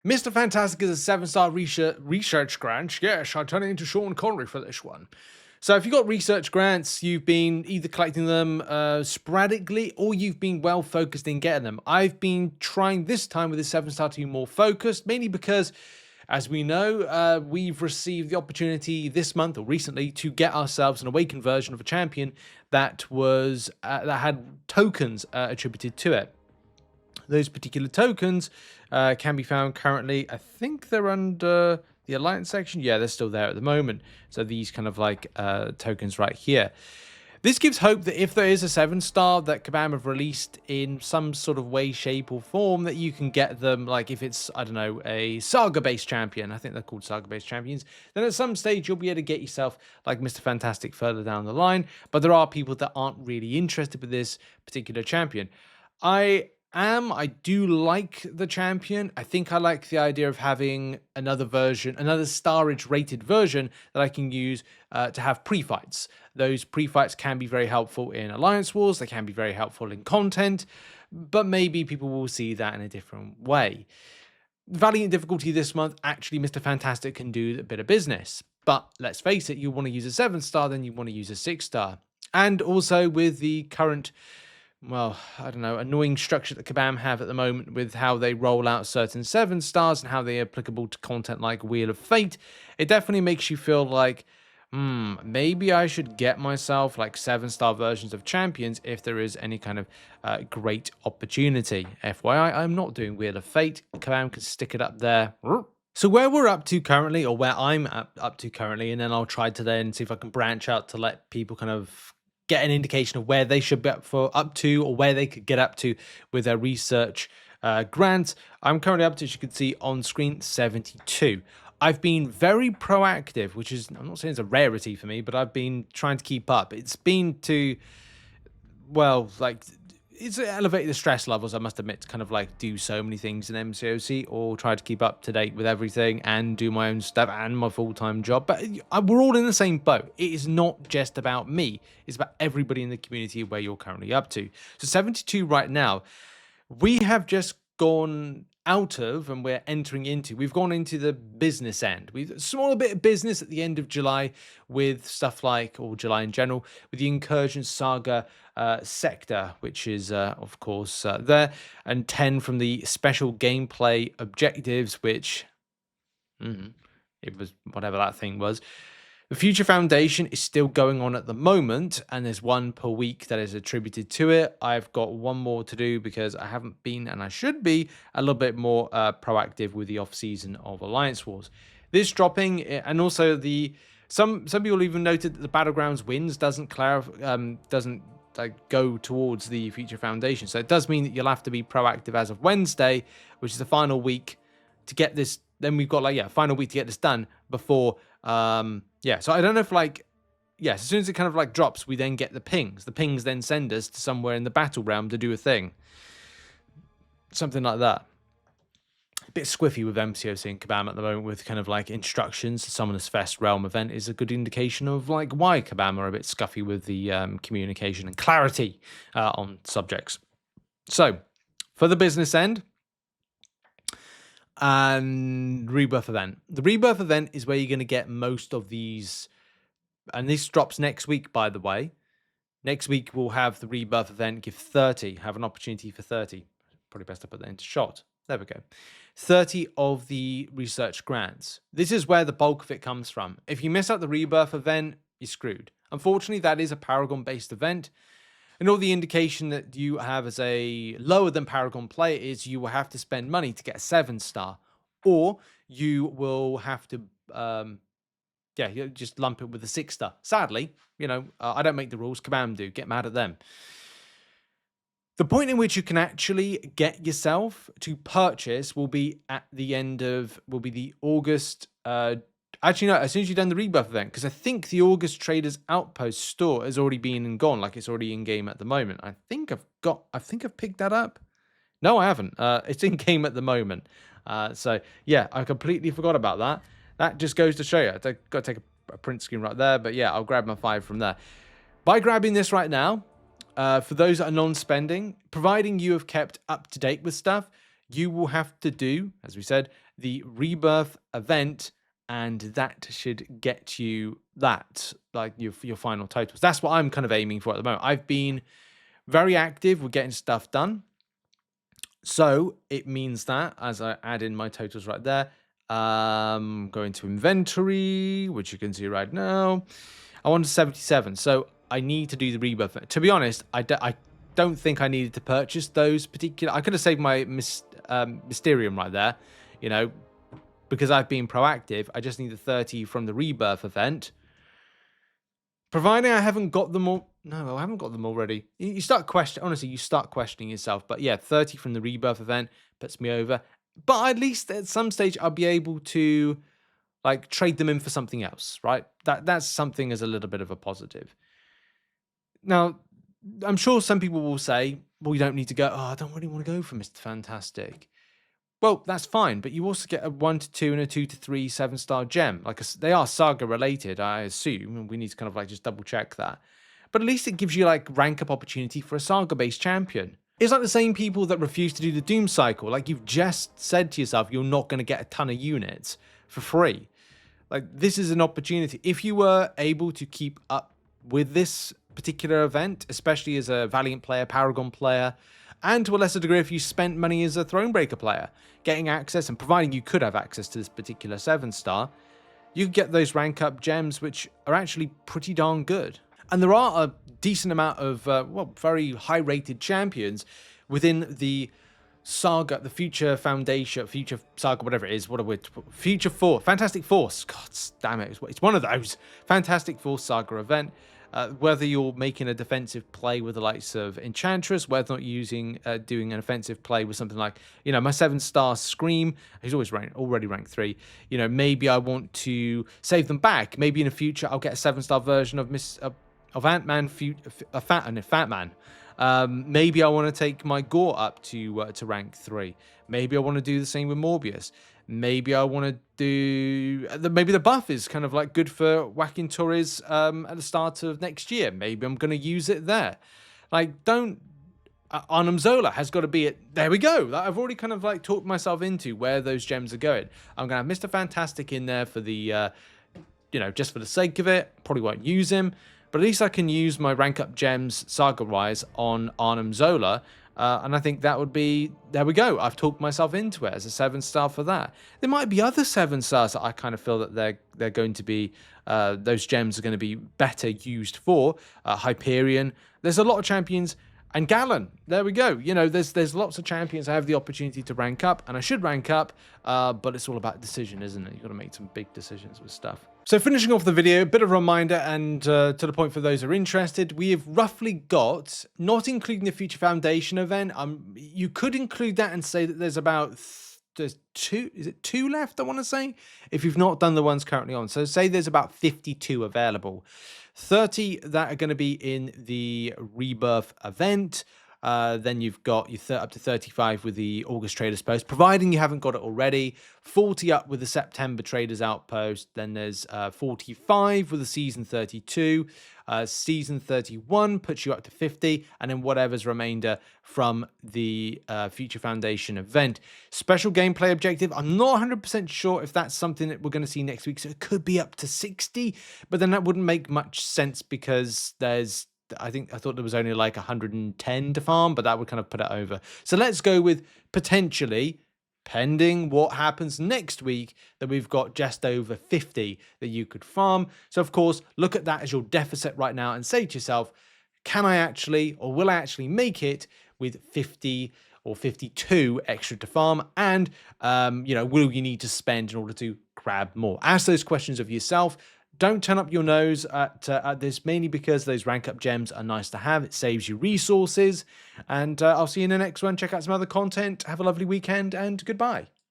Mr. Fantastic is a 7-star research grant. Yes, I turn it into Sean Connery for this one. So if you've got research grants, you've been either collecting them sporadically or you've been well focused in getting them. I've been trying this time with the 7-star to be more focused, mainly because, as we know, we've received the opportunity this month or recently to get ourselves an awakened version of a champion that had tokens attributed to it. Those particular tokens can be found currently. I think they're under the Alliance section. Yeah, they're still there at the moment. So these kind of like tokens right here. This gives hope that if there is a 7-star that Kabam have released in some sort of way, shape, or form, that you can get them, like if it's, I don't know, a Saga-based champion, I think they're called Saga-based champions, then at some stage you'll be able to get yourself like Mr. Fantastic further down the line. But there are people that aren't really interested with this particular champion. I do like the champion. I think I like the idea of having another version, another starage rated version that I can use to have pre-fights. Those pre-fights can be very helpful in Alliance Wars. They can be very helpful in content, but maybe people will see that in a different way. Valiant difficulty this month, actually, Mr. Fantastic can do a bit of business. But let's face it, you want to use a 7-star, then you want to use a 6-star. And also with the current, well, I don't know, annoying structure that Kabam have at the moment with how they roll out certain 7-stars and how they're applicable to content like Wheel of Fate, it definitely makes you feel like, maybe I should get myself like 7-star versions of champions if there is any kind of great opportunity. FYI, I'm not doing Wheel of Fate. Kabam can stick it up there. So where we're up to currently, or where I'm up to currently, and then I'll try to then see if I can branch out to let people kind of get an indication of where they should be up to or where they could get up to with their research grant. I'm currently up to, as you can see on screen, 72. I've been very proactive, which is, I'm not saying it's a rarity for me, but I've been trying to keep up. It's been to, well, like, it's elevated the stress levels, I must admit, to kind of like do so many things in MCOC or try to keep up to date with everything and do my own stuff and my full-time job. But we're all in the same boat. It is not just about me. It's about everybody in the community where you're currently up to. So 72 right now. We have just gone out of and we've gone into the business end. We've a small bit of business at the end of July with stuff like, or July in general, with the Incursion Saga sector, which is of course there, and 10 from the special gameplay objectives, which it was whatever that thing was. The Future Foundation is still going on at the moment, and there's one per week that is attributed to it. I've got one more to do because I haven't been, and I should be, a little bit more proactive with the off-season of Alliance Wars. This dropping, and also the some people even noted that the Battlegrounds wins doesn't like go towards the Future Foundation. So it does mean that you'll have to be proactive as of Wednesday, which is the final week to get this. Then we've got like, final week to get this done before, so I don't know if like, as soon as it kind of like drops, we then get the pings. The pings then send us to somewhere in the battle realm to do a thing. Something like that. A bit squiffy with MCOC and Kabam at the moment with kind of like instructions. The Summoners Fest Realm event is a good indication of like why Kabam are a bit scuffy with the communication and clarity on subjects. So, for the business end, and Rebirth event. The Rebirth event is where you're going to get most of these, and this drops next week, by the way. Next week we'll have the Rebirth event, have an opportunity for 30. Probably best to put that into shot. There we go. 30 of the research grants. This is where the bulk of it comes from. If you miss out the Rebirth event, you're screwed. Unfortunately, that is a Paragon-based event. And all the indication that you have as a lower than Paragon player is you will have to spend money to get a 7-star, or you will have to, you just lump it with a 6-star. Sadly, I don't make the rules. Kabam do. Get mad at them. The point in which you can actually get yourself to purchase will be at the end of, the August. Actually, no, as soon as you've done the Rebirth event, because I think the August Traders Outpost store has already been and gone, like it's already in game at the moment. I think I've picked that up. No, I haven't. It's in game at the moment. So yeah, I completely forgot about that. That just goes to show you. I've got to take a print screen right there, but yeah, I'll grab my 5 from there. By grabbing this right now, for those that are non-spending, providing you have kept up to date with stuff, you will have to do, as we said, the Rebirth event, and that should get you that, like your final totals. That's what I'm kind of aiming for at the moment. I've been very active with getting stuff done. So it means that as I add in my totals right there, going to inventory, which you can see right now, I want 77. So I need to do the Rebirth. To be honest, I don't think I needed to purchase those particular. I could have saved my Mysterium right there, you know, because I've been proactive. I just need the 30 from the Rebirth event. Providing I haven't got them all. No, I haven't got them already. You start questioning, honestly, you start questioning yourself. But yeah, 30 from the Rebirth event puts me over. But at least at some stage, I'll be able to like trade them in for something else, right? That's something as a little bit of a positive. Now, I'm sure some people will say, well, you don't need to go, oh, I don't really want to go for Mr. Fantastic. Well, that's fine, but you also get a 1 to 2 and a 2 to 3 7-star gem. Like they are Saga related, I assume, and we need to kind of like just double check that. But at least it gives you like rank up opportunity for a Saga-based champion. It's like the same people that refuse to do the Doom cycle. Like you've just said to yourself, you're not going to get a ton of units for free. Like this is an opportunity. If you were able to keep up with this particular event, especially as a Valiant player, Paragon player, and to a lesser degree if you spent money as a Thronebreaker player, getting access, and providing you could have access to this particular 7-star, you could get those rank up gems, which are actually pretty darn good. And there are a decent amount of, very high-rated champions within the Saga, the Future Foundation, Future Saga, whatever it is, Future Force, Fantastic Force, God damn it, it's one of those, Fantastic Force Saga event. Whether you're making a defensive play with the likes of Enchantress, whether or not using doing an offensive play with something like, you know, my 7-star Scream, he's already ranked 3. You know, maybe I want to save them back. Maybe in the future I'll get a 7-star version of Ant-Man, Fat Man. Maybe I want to take my Gore up to rank 3. Maybe I want to do the same with Morbius. Maybe I want to do... Maybe the buff is kind of like good for whacking Torres at the start of next year. Maybe I'm going to use it there. Like, don't... Arnim Zola has got to be it. There we go. I've already kind of like talked myself into where those gems are going. I'm going to have Mr. Fantastic in there for the, just for the sake of it. Probably won't use him. But at least I can use my rank up gems Saga-wise on Arnim Zola. And I think that would be, there we go. I've talked myself into it as a 7-star for that. There might be other 7-stars that I kind of feel that they're going to be, those gems are going to be better used for. Hyperion. There's a lot of champions. And Gallon, there we go. You know, there's lots of champions I have the opportunity to rank up, and I should rank up, but it's all about decision, isn't it? You've got to make some big decisions with stuff. So finishing off the video, a bit of a reminder, and to the point for those who are interested, we have roughly got, not including the Future Foundation event, you could include that and say that there's about, there's 2 left, I want to say, if you've not done the ones currently on. So say there's about 52 available. 30 that are going to be in the Rebirth event. Then you've got your up to 35 with the August Traders Post, providing you haven't got it already. 40 up with the September Traders Outpost. Then there's 45 with the Season 32. Season 31 puts you up to 50. And then whatever's remainder from the Future Foundation event. Special gameplay objective. I'm not 100% sure if that's something that we're going to see next week. So it could be up to 60. But then that wouldn't make much sense because there's... I thought there was only like 110 to farm, but that would kind of put it over. So let's go with potentially, pending what happens next week, that we've got just over 50 that you could farm. So of course, look at that as your deficit right now and say to yourself, can I actually, or will I actually make it with 50 or 52 extra to farm? And, will you need to spend in order to grab more? Ask those questions of yourself. Don't turn up your nose at this, mainly because those rank up gems are nice to have. It saves you resources. And I'll see you in the next one. Check out some other content. Have a lovely weekend and goodbye.